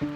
We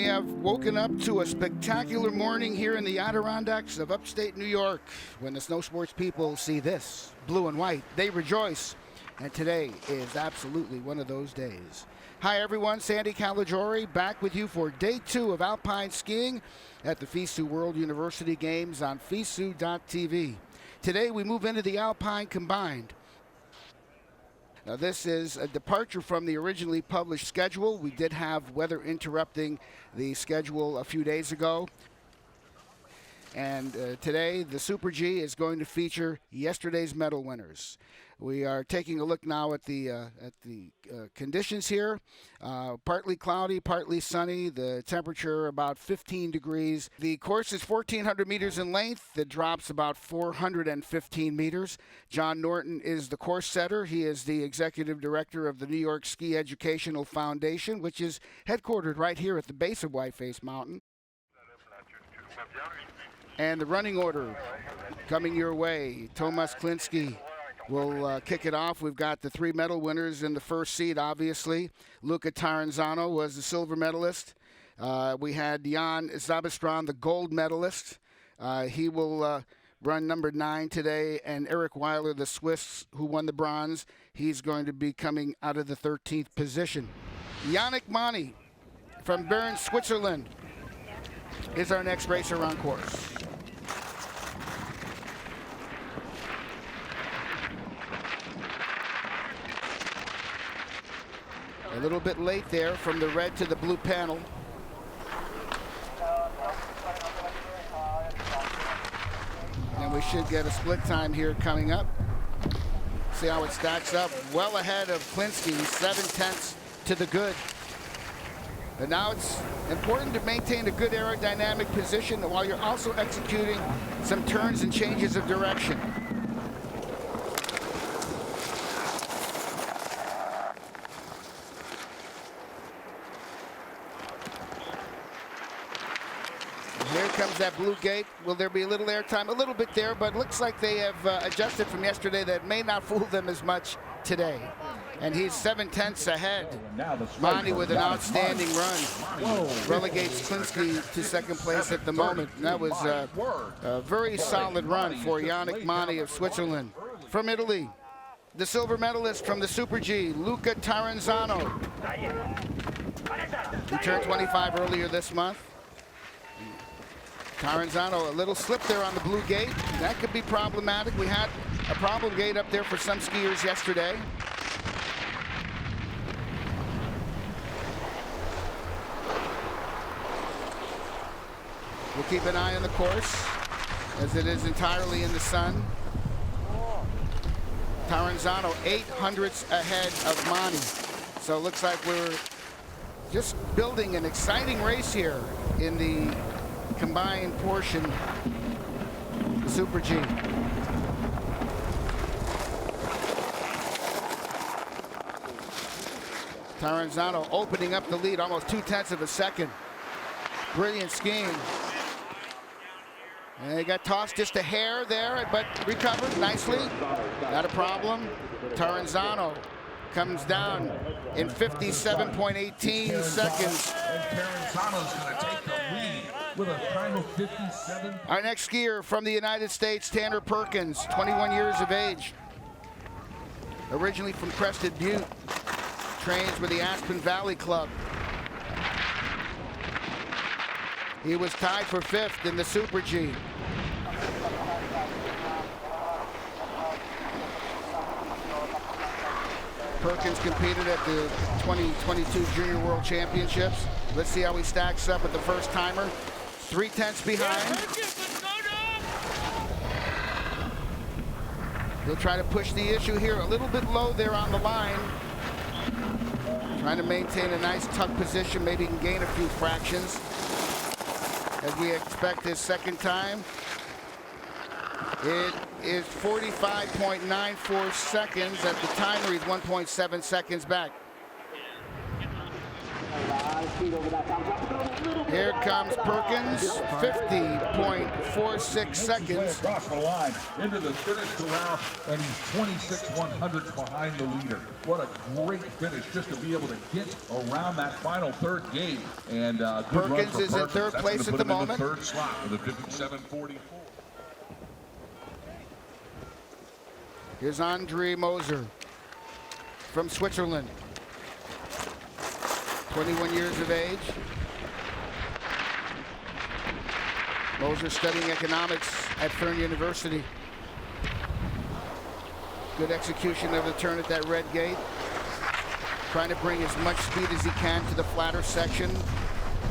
have woken up to a spectacular morning here in the Adirondacks of upstate New York. When the snow sports people see this, blue and white, they rejoice. And today is absolutely one of those days. Hi everyone, Sandy Caligiuri back with you for day 2 of Alpine skiing at the FISU World University Games on FISU.tv. Today we move into the Alpine Combined. Now this is a departure from the originally published schedule. We did have weather interrupting the schedule a few days ago. And today the Super G is going to feature yesterday's medal winners. We are taking a look now at the conditions here. Partly cloudy, partly sunny. The temperature about 15 degrees. The course is 1,400 meters in length. It drops about 415 meters. John Norton is the course setter. He is the executive director of the New York Ski Educational Foundation, which is headquartered right here at the base of Whiteface Mountain. And the running order coming your way. Tomasz Klinski will kick it off. We've got the 3 medal winners in the first seed, obviously. Luca Taranzano was the silver medalist. We had Jan Zabistran, the gold medalist. He will run number 9 today. And Eric Weiler, the Swiss, who won the bronze, he's going to be coming out of the 13th position. Yannick Mani from Bern, Switzerland, is our next racer on course. A little bit late there from the red to the blue panel. And we should get a split time here coming up. See how it stacks up. Well ahead of Klinski, 7/10 to the good. But now it's important to maintain a good aerodynamic position while you're also executing some turns and changes of direction. Here comes that blue gate. Will there be a little air time? A little bit there, but looks like they have adjusted from yesterday. That may not fool them as much today. And he's 7/10 ahead. Mani with an outstanding run. Relegates Klinski to second place at the moment. And that was a very solid run for Yannick Mani of Switzerland. From Italy, the silver medalist from the Super G, Luca Taranzano. He turned 25 earlier this month. Taranzano, a little slip there on the blue gate. That could be problematic. We had a problem gate up there for some skiers yesterday. We'll keep an eye on the course as it is entirely in the sun. Taranzano 800ths ahead of Mani. So it looks like we're just building an exciting race here in the combined portion, the Super G. Taranzano opening up the lead almost 2/10 of a second. Brilliant skiing. And they got tossed just a hair there, but recovered nicely. Not a problem. Taranzano comes down in 57.18 seconds. And Taranzano's going to take the lead with a time of 57. Our next skier from the United States, Tanner Perkins, 21 years of age. Originally from Crested Butte. Trains with the Aspen Valley Club. He was tied for 5th in the Super G. Perkins competed at the 2022 Junior World Championships. Let's see how he stacks up at the first timer. 3/10 behind. He'll try to push the issue here a little bit low there on the line. Trying to maintain a nice tuck position. Maybe he can gain a few fractions. As we expect his second time. It is 45.94 seconds. At the timer, he's 1.7 seconds back. Here comes Perkins, 50.46 seconds. Across the line into the finish corral, and he's 26/100 behind the leader. What a great finish just to be able to get around that final third gate. And good run Perkins for is in third That's place gonna at the put him in moment. the third slot with a 57.44. Here's Andre Moser from Switzerland. 21 years of age. Moser studying economics at Fern University. Good execution of the turn at that red gate. Trying to bring as much speed as he can to the flatter section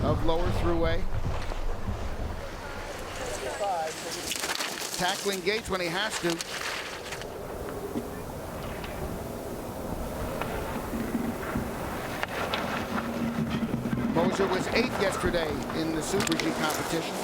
of lower throughway. Tackling gates when he has to. Moser was 8th yesterday in the Super G competition.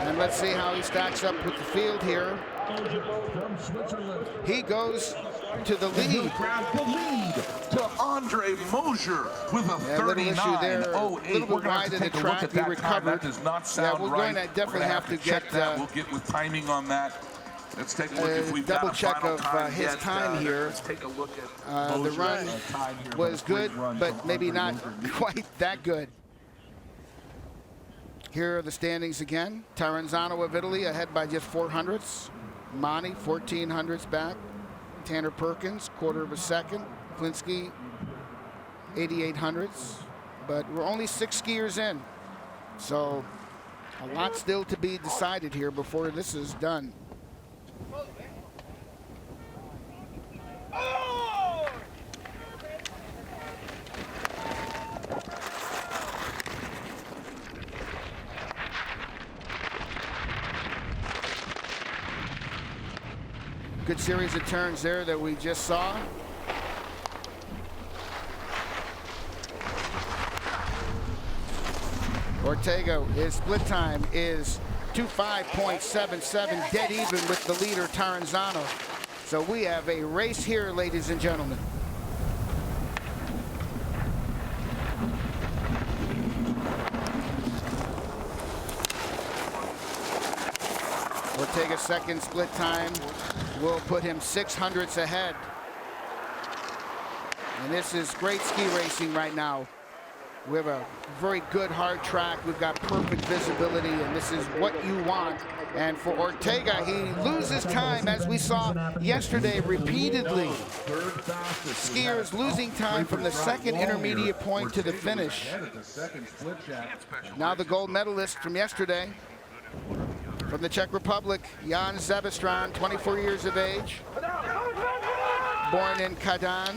And let's see how he stacks up with the field here. From Switzerland. He goes to the And he'll lead. grab the lead to Andre Moser with a Yeah, little issue there. 39.08. Little bit We're going to have wide to in the take a look track. at He that time. recovered. That does not sound we're right. going to definitely We're gonna have to check get, that. We'll get with timing on that. Let's take a look if we've double got a check final of time his yet. time here. Let's take a look at The Moser's run time here. was A great good, run but from maybe Andre not Moser. quite that good. Here are the standings again. Taranzano of Italy ahead by just 400ths. Monty, 1400ths back. Tanner Perkins, quarter of a second. Klinsky, 8800ths. But we're only 6 skiers in. So a lot still to be decided here before this is done. Good series of turns there that we just saw. Ortega, his split time is 25.77, dead even with the leader, Taranzano. So we have a race here, ladies and gentlemen. Ortega's second split time will put him 600ths ahead. And this is great ski racing right now. We have a very good hard track. We've got perfect visibility, and this is what you want. And for Ortega, he loses time, as we saw yesterday repeatedly. Skiers losing time from the second intermediate point to the finish. Now the gold medalist from yesterday, from the Czech Republic, Jan Zabestran, 24 years of age, born in Kadaň.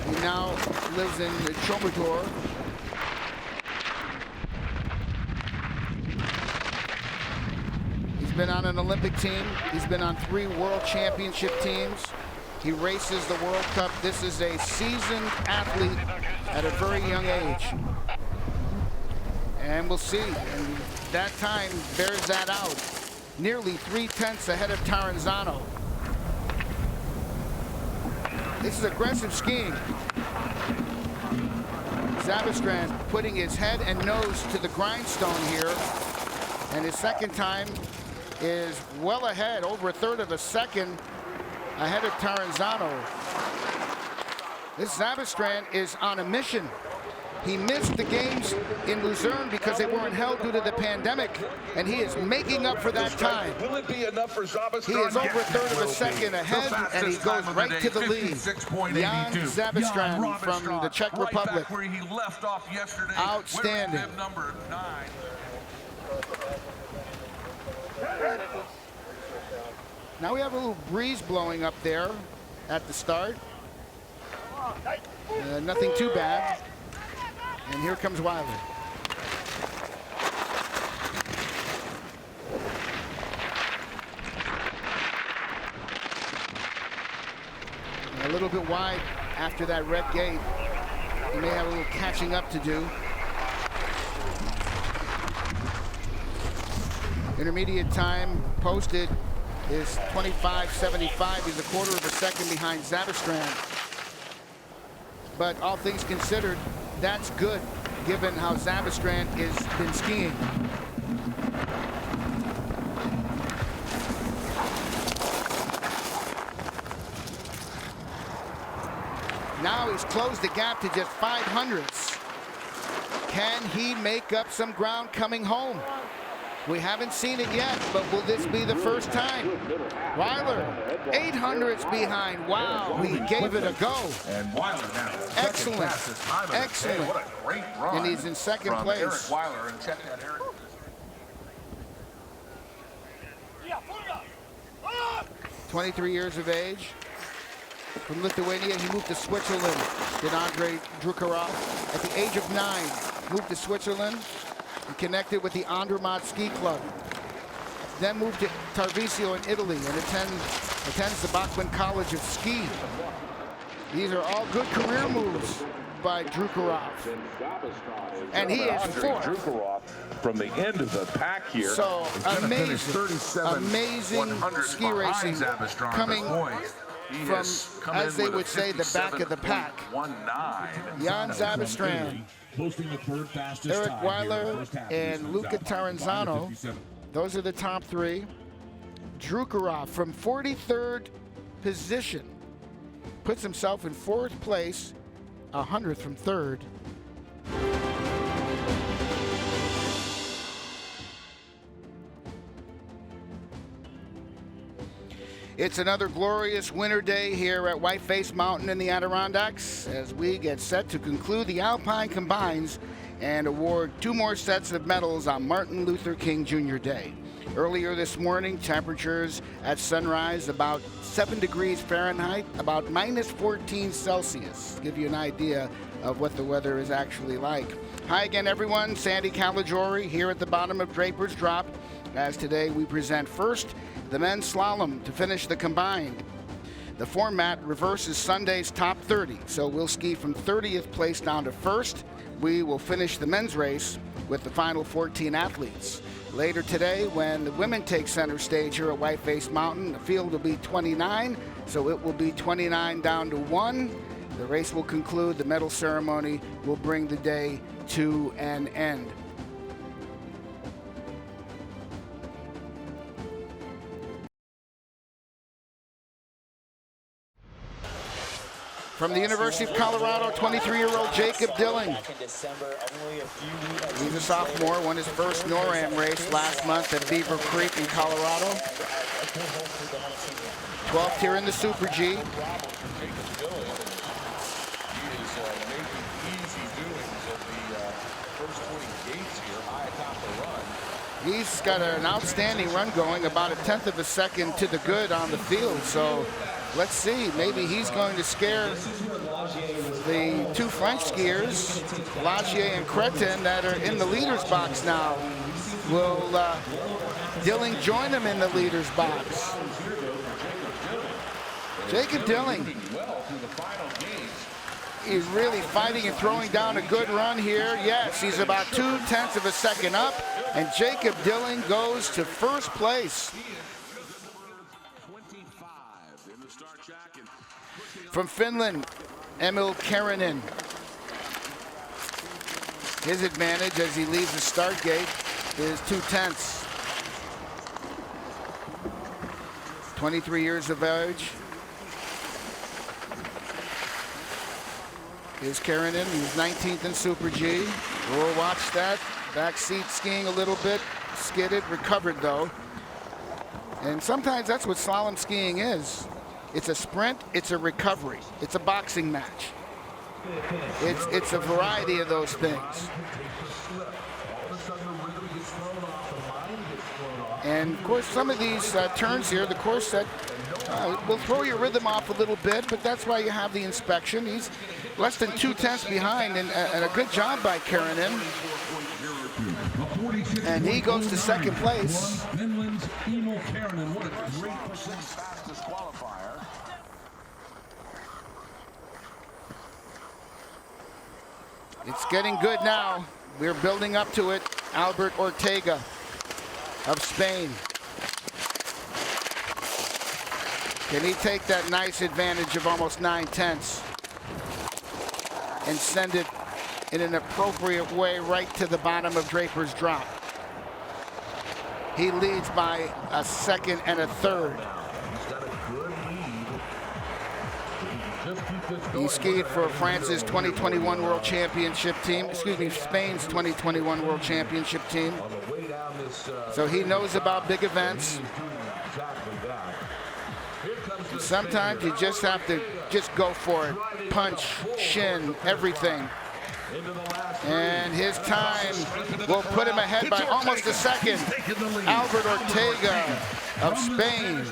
He now lives in Chomutov. He's been on an Olympic team. He's been on 3 World Championship teams. He races the World Cup. This is a seasoned athlete at a very young age. And we'll see. And that time bears that out. Nearly 3/10 ahead of Taranzano. This is aggressive skiing. Zabestran putting his head and nose to the grindstone here. And his second time is well ahead, over a third of a second ahead of Taranzano. This Zabestran is on a mission. He missed the games in Luzerne because they weren't held due to the pandemic, and he is making up for that time. Will it be enough for Zabastran? He is over a third of a second ahead, and he goes right to the lead. Jan Zabastran from the Czech Republic. Where he left off yesterday. Outstanding. Number 9. Now we have a little breeze blowing up there at the start. Nothing too bad. And here comes Weiler. And a little bit wide after that red gate. He may have a little catching up to do. Intermediate time posted is 25.75. He's a quarter of a second behind Zabastran. But all things considered, that's good, given how Zabastran has been skiing. Now he's closed the gap to just 0.05. Can he make up some ground coming home? We haven't seen it yet, but will this be the first time? Weiler, 0.08 behind. Wow, he gave it a go. And Weiler now. Excellent. Excellent. What a great run. And he's in second place. Eric Weiler, and check that, Eric. 23 years of age. From Lithuania, he moved to Switzerland. Did Andre Drukarov. At the age of 9, moved to Switzerland and connected with the Andermatt Ski Club. Then moved to Tarvisio in Italy and attends the Bachmann College of Ski. These are all good career moves by Drukarov. And he is fourth. Drukarov from the end of the pack here. So amazing ski racing coming from, as they would say, the back of the pack. Jan Zabastran, Eric Weiler, and Luca Taranzano. Those are the top three. Drukarov from 43rd position puts himself in 4th place, 100th from 3rd. It's another glorious winter day here at Whiteface Mountain in the Adirondacks as we get set to conclude the Alpine Combines and award 2 more sets of medals on Martin Luther King Jr. Day. Earlier this morning, temperatures at sunrise about 7 degrees Fahrenheit, about -14 Celsius. Give you an idea of what the weather is actually like. Hi again, everyone. Sandy Caligiuri here at the bottom of Draper's Drop, as today we present first the men's slalom to finish the combined. The format reverses Sunday's top 30, so we'll ski from 30th place down to 1st. We will finish the men's race with the final 14 athletes. Later today, when the women take center stage here at Whiteface Mountain, the field will be 29, so it will be 29 down to 1. The race will conclude. The medal ceremony will bring the day to an end. From the University of Colorado, 23-year-old Jacob Dilling. He's a sophomore, won his first NORAM race last month at Beaver Creek in Colorado. 12th here in the Super G. He's got an outstanding run going, about 1/10 of a second to the good on the field. So let's see, maybe he's going to scare the 2 French skiers, Lagier and Cretin, that are in the leader's box now. Will Dilling join them in the leader's box? Jacob Dilling, he's really fighting and throwing down a good run here. Yes, he's about 2/10 of a second up, and Jacob Dilling goes to 1st place. From Finland, Emil Karinen. His advantage as he leaves the start gate is 2/10. 23 years of age. Here's Karanen. He's 19th in Super G. We'll watch that. Backseat skiing a little bit. Skidded, recovered though. And sometimes that's what slalom skiing is. It's a sprint, it's a recovery. It's a boxing match. It's a variety of those things. And of course, some of these turns here, the course set will throw your rhythm off a little bit, but that's why you have the inspection. He's less than 2/10 behind, and a good job by Karanen. And he goes to second place. Finland's Emil Karanen, what a great fastest qualifier. It's getting good now. We're building up to it. Albert Ortega of Spain. Can he take that nice advantage of almost 9/10 and send it in an appropriate way right to the bottom of Draper's drop? He leads by a second and a third. He skied for France's 2021 World Championship team, Spain's 2021 World Championship team. So he knows about big events. Sometimes you just have to just go for it. Punch, shin, everything. And his time will put him ahead by almost a second. Albert Ortega of Spain.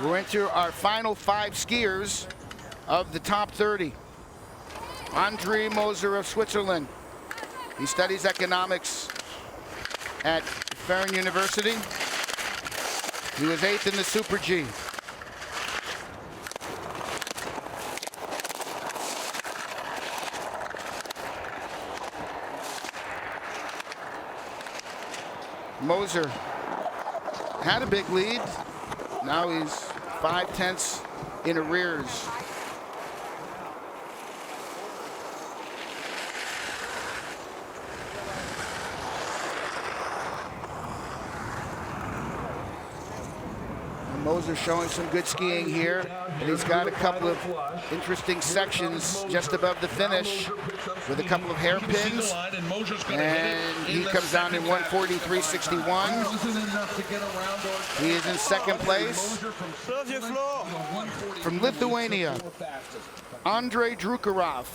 We're into our final 5 skiers of the top 30. Andre Moser of Switzerland. He studies economics at Ferren University. He was 8th in the Super G. Moser had a big lead. Now he's 5/10 in arrears. Moser showing some good skiing here, and he's got a couple of interesting sections just above the finish with a couple of hairpins, and he comes down in 1:43.61. He is in second place. From Lithuania, Andrei Drukarov.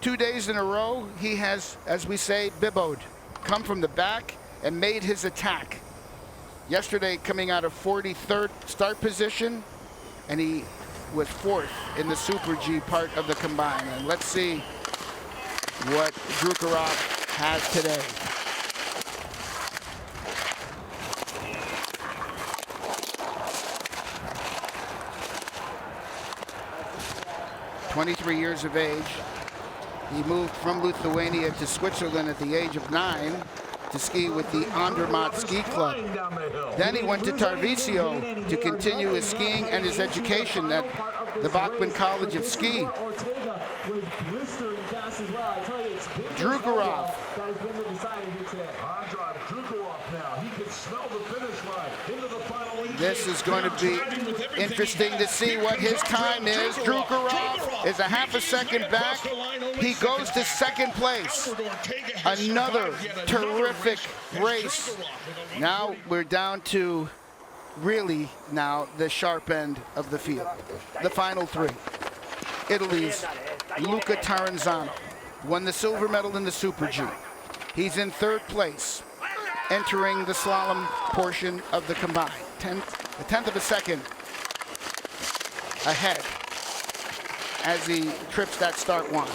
2 days in a row, he has, as we say, bibboed, come from the back and made his attack. Yesterday, coming out of 43rd start position, and he was 4th in the Super G part of the combine. And let's see what Drukarov has today. "23 years of age. He moved from Lithuania to Switzerland at the age of 9. To ski with the Andermatt Ski Club. Then he went to Tarvisio to continue his skiing and his education at the Bachman College of Ski. Drukarov. This is going to be interesting to see what his time is. Drukarov is a half a second back. He goes to second place. Another terrific race. Now we're down to really now the sharp end of the field. The final 3. Italy's Luca Taranzano won the silver medal in the Super G. He's in 3rd place, entering the slalom portion of the combine. A tenth of a second ahead as he trips that start line.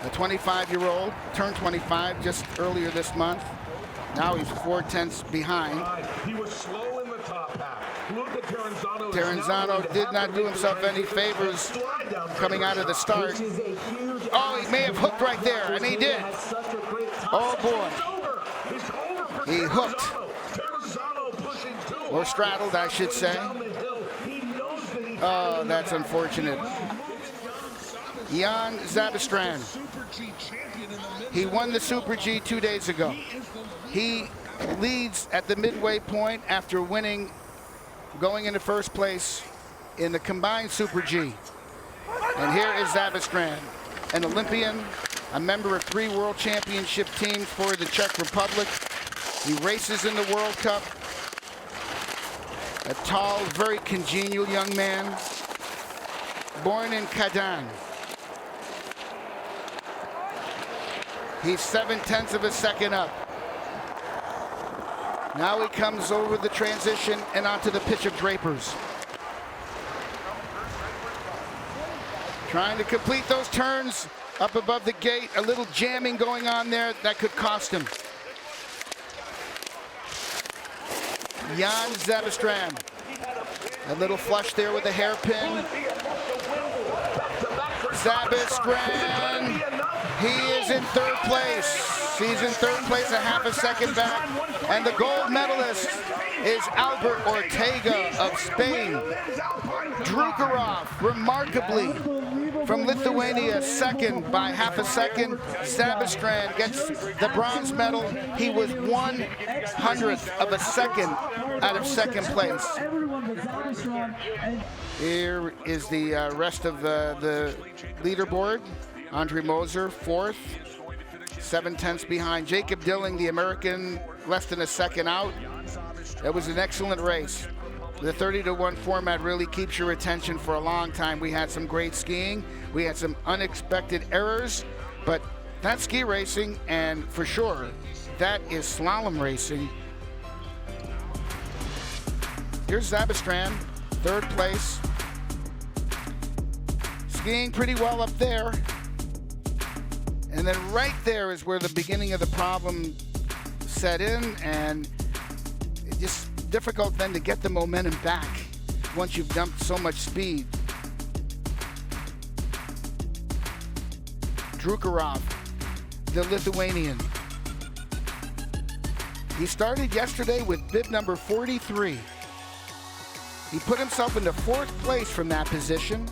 A 25-year-old turned 25 just earlier this month. Now he's 4/10 behind. He was slow in the top half. Taranzano did not do himself any favors coming out of the start. Oh, he may have hooked right there, and he did. Oh boy. He hooked. Or straddled, I should say. Oh, that's unfortunate. Jan Zabistran. He won the Super G 2 days ago. He leads at the midway point after going into first place in the combined Super G. And here is Zabestrand, an Olympian, a member of 3 World Championship teams for the Czech Republic. He races in the World Cup. A tall, very congenial young man, born in Kazan. He's 7/10 of a second up. Now he comes over the transition and onto the pitch of Drapers. Trying to complete those turns up above the gate. A little jamming going on there that could cost him. Jan Zabestrand. A little flush there with a hairpin. Zabestrand. He is in 3rd place. He's in 3rd place, a half a second back. And the gold medalist is Albert Ortega of Spain. Drukarov, remarkably, from Lithuania, second by half a second. Zabestrand gets the bronze medal. He was 1/100th of a second out of second place. Here is the rest of the leaderboard. Andre Moser, 4th, 7/10 behind. Jacob Dilling, the American, less than a second out. That was an excellent race. The 30-to-1 format really keeps your attention for a long time. We had some great skiing. We had some unexpected errors, but that's ski racing, and for sure, that is slalom racing. Here's Zabestrand, 3rd place. Skiing pretty well up there. And then right there is where the beginning of the problem set in, and it's just difficult then to get the momentum back once you've dumped so much speed. Drukarov, the Lithuanian. He started yesterday with bib number 43. He put himself into 4th place from that position,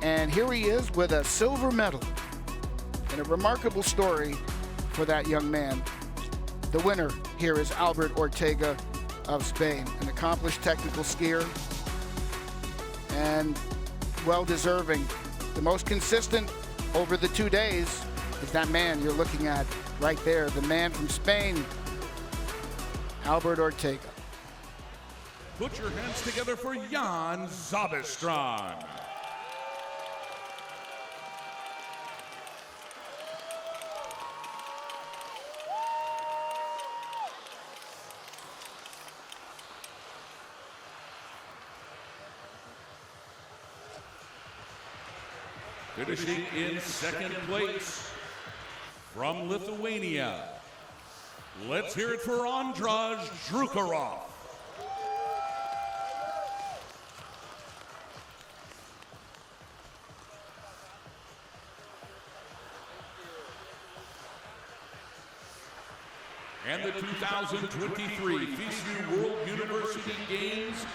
and here he is with a silver medal. And a remarkable story for that young man. The winner here is Albert Ortega of Spain, an accomplished technical skier and well-deserving. The most consistent over the 2 days is that man you're looking at right there, the man from Spain, Albert Ortega. Put your hands together for Jan Zabestrand. Finishing in 2nd place from Lithuania. Let's hear it for Andrij Drukarov. And the 2023 FISU World University Games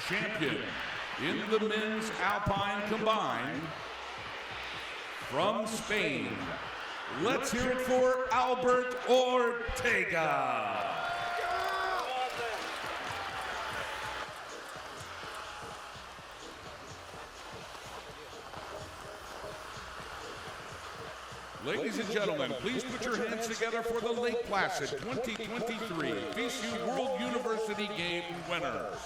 champion in the men's Alpine combined from Spain. Let's hear it for Albert Ortega. Ladies and gentlemen, please put your hands together for the Lake Placid 2023 FISU World University Game winners.